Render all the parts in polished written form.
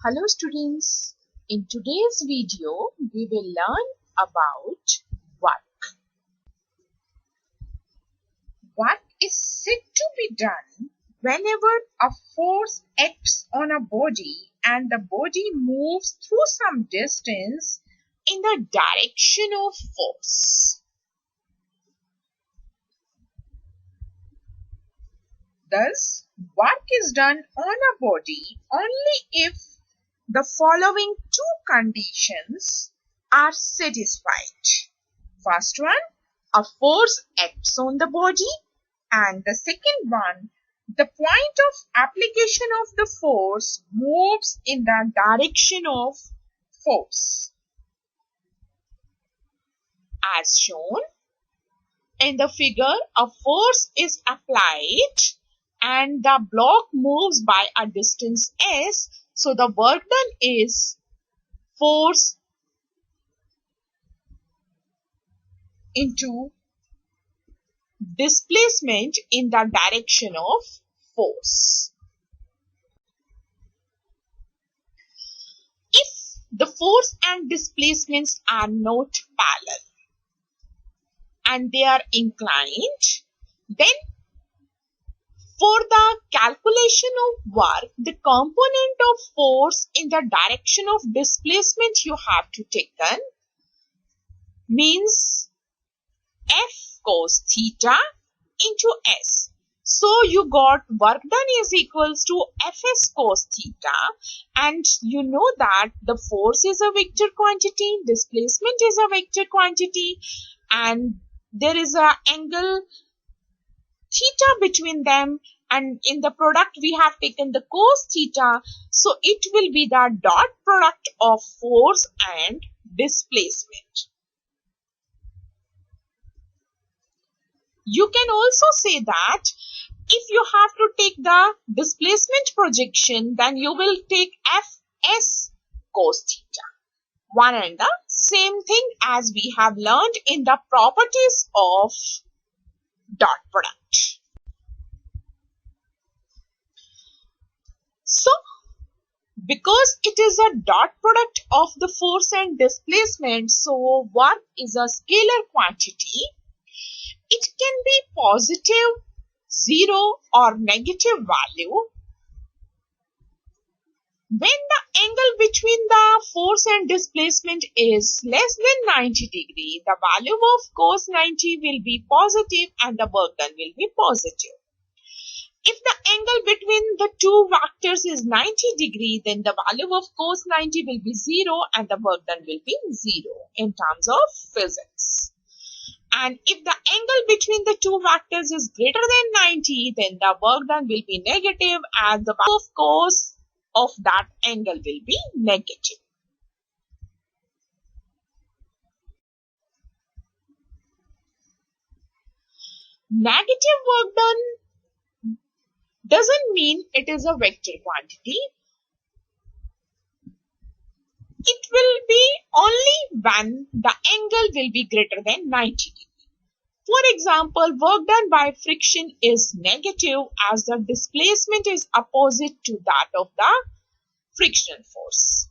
Hello students, in today's video we will learn about work. Work is said to be done whenever a force acts on a body and the body moves through some distance in the direction of force. Thus, work is done on a body only if the following two conditions are satisfied. First one, a force acts on the body, and the second one, the point of application of the force moves in the direction of force. As shown in the figure, a force is applied and the block moves by a distance s. So the work done is force into displacement in the direction of force. If the force and displacements are not parallel and they are inclined, then for the calculation of work, the component of force in the direction of displacement you have to take means F cos theta into S. So you got work done is equals to Fs cos theta, and you know that the force is a vector quantity, displacement is a vector quantity, and there is an angle theta between them, and in the product we have taken the cos theta, so it will be the dot product of force and displacement. You can also say that if you have to take the displacement projection, then you will take Fs cos theta. One and the same thing as we have learned in the properties of dot product. So, because it is a dot product of the force and displacement, so work is a scalar quantity. It can be positive, 0 or negative value. When the angle between the force and displacement is less than 90 degrees, the value of cos 90 will be positive and the work done will be positive. If the angle between the two vectors is 90 degrees, then the value of cos 90 will be 0 and the work done will be 0 in terms of physics. And if the angle between the two vectors is greater than 90, then the work done will be negative and the value of cos of that angle will be negative. Negative work done doesn't mean it is a vector quantity. It will be only when the angle will be greater than 90 degrees. For example, work done by friction is negative as the displacement is opposite to that of the frictional force.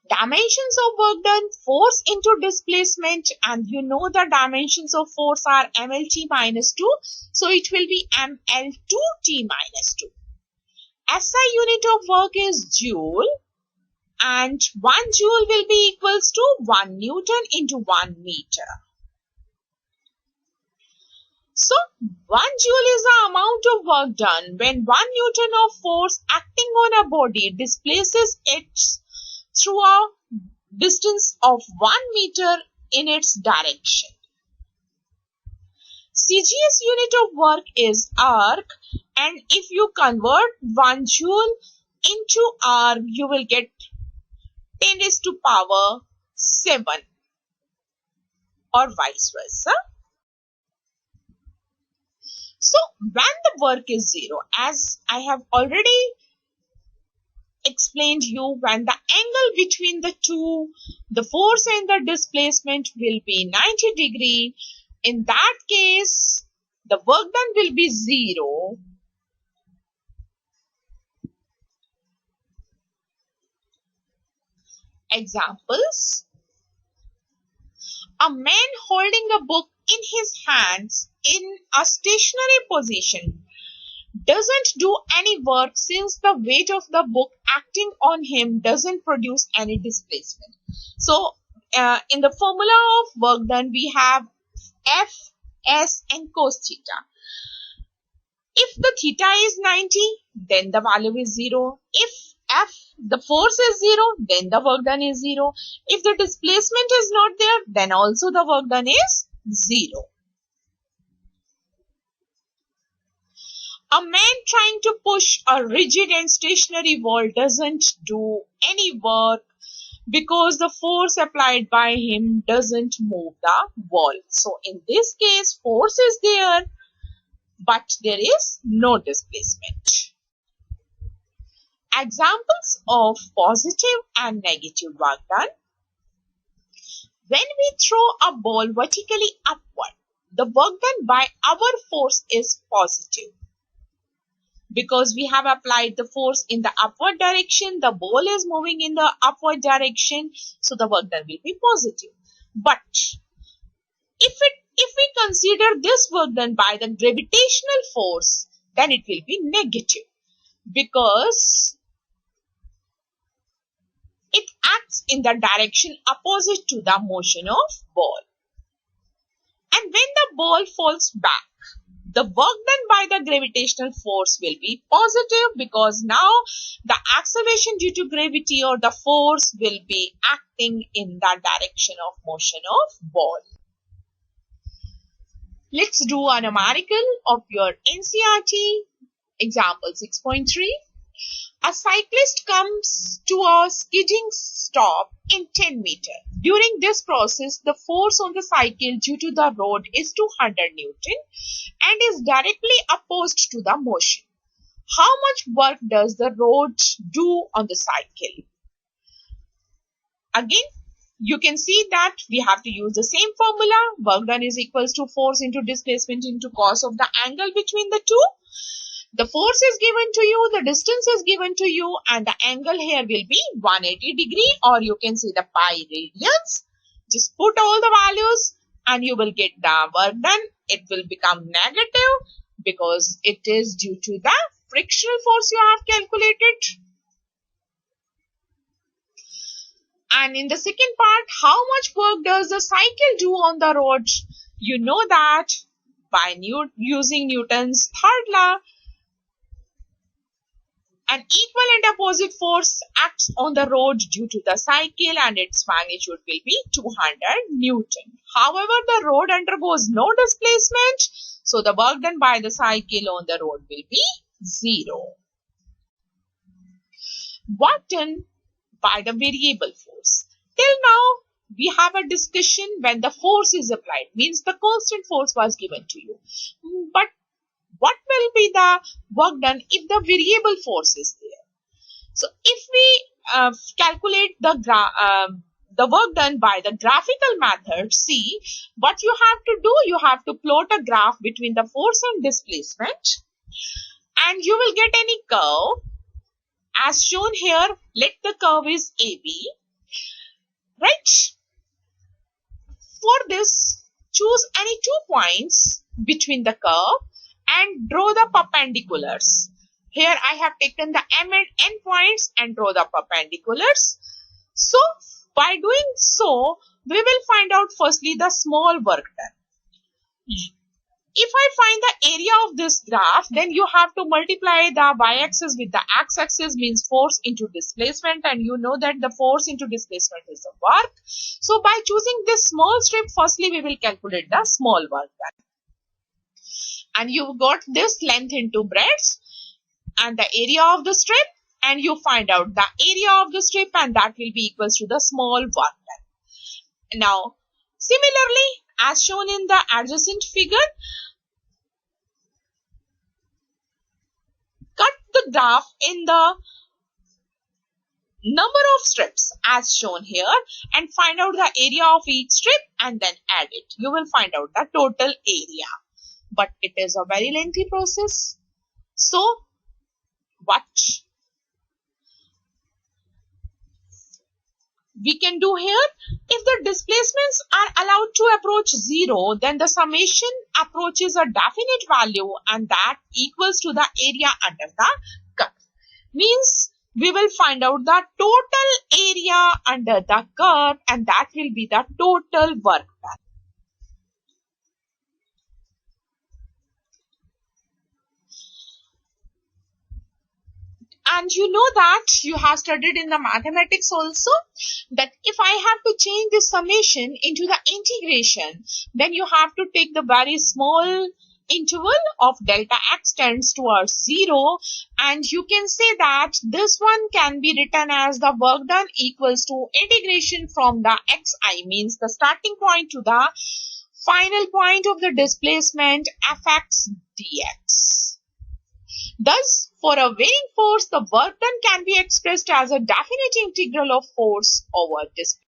Dimensions of work done, force into displacement, and you know the dimensions of force are mLT minus 2, so it will be mL2T minus 2. SI unit of work is joule, and 1 joule will be equals to 1 Newton into 1 meter. So, 1 joule is the amount of work done when 1 Newton of force acting on a body displaces it through a distance of 1 meter in its direction. CGS unit of work is arc, and if you convert 1 joule into arc, you will get 10 raised to power 7 or vice versa. So, when the work is 0, as I have already explained you, when the angle between the two, the force and the displacement will be 90 degree, in that case, the work done will be 0 Examples: a man holding a book in his hands in a stationary position doesn't do any work since the weight of the book acting on him doesn't produce any displacement. So, in the formula of work done, we have F, S, and cos theta. If the theta is 90, then the value is 0. If F, the force is 0, then the work done is 0. If the displacement is not there, then also the work done is 0. A man trying to push a rigid and stationary wall doesn't do any work because the force applied by him doesn't move the wall. So in this case, force is there, but there is no displacement. Examples of positive and negative work done. When we throw a ball vertically upward, the work done by our force is positive. Because we have applied the force in the upward direction, the ball is moving in the upward direction, so the work done will be positive. But if we consider this work done by the gravitational force, then it will be negative because it acts in the direction opposite to the motion of ball. And when the ball falls back, the work done by the gravitational force will be positive because now the acceleration due to gravity or the force will be acting in the direction of motion of ball. Let's do a numerical of your NCERT. Example 6.3. A cyclist comes to a skidding stop in 10 meters. During this process, the force on the cycle due to the road is 200 Newton and is directly opposed to the motion. How much work does the road do on the cycle? Again, you can see that we have to use the same formula. Work done is equals to force into displacement into cos of the angle between the two. The force is given to you, the distance is given to you, and the angle here will be 180 degree, or you can say the pi radians. Just put all the values and you will get the work done. It will become negative because it is due to the frictional force you have calculated. And in the second part, how much work does the cycle do on the road? You know that by using Newton's third law, an equal and opposite force acts on the road due to the cycle and its magnitude will be 200 Newton. However, the road undergoes no displacement, so the work done by the cycle on the road will be 0. Work done by the variable force. Till now, we have a discussion when the force is applied, means the constant force was given to you. But what will be the work done if the variable force is there? So if we calculate the work done by the graphical method, see what you have to do. You have to plot a graph between the force and displacement, and you will get any curve as shown here. Let the curve is AB, right? For this, choose any 2 points between the curve and draw the perpendiculars. Here I have taken the M and N points and draw the perpendiculars. So by doing so, we will find out firstly the small work done. If I find the area of this graph, then you have to multiply the y-axis with the x-axis, means force into displacement, and you know that the force into displacement is the work. So by choosing this small strip, firstly we will calculate the small work done. And you got this length into breadth and the area of the strip, and you find out the area of the strip, and that will be equals to the small work done. Now, similarly, as shown in the adjacent figure, cut the graph in the number of strips as shown here and find out the area of each strip and then add it. You will find out the total area. But it is a very lengthy process. So, watch. we can do here, if the displacements are allowed to approach 0, then the summation approaches a definite value and that equals to the area under the curve. Means we will find out the total area under the curve and that will be the total work done. And you know that you have studied in the mathematics also that if I have to change the summation into the integration, then you have to take the very small interval of delta x tends towards 0 and you can say that this one can be written as the work done equals to integration from the xi, means the starting point to the final point of the displacement fx dx. Thus, for a varying force, the work done can be expressed as a definite integral of force over displacement.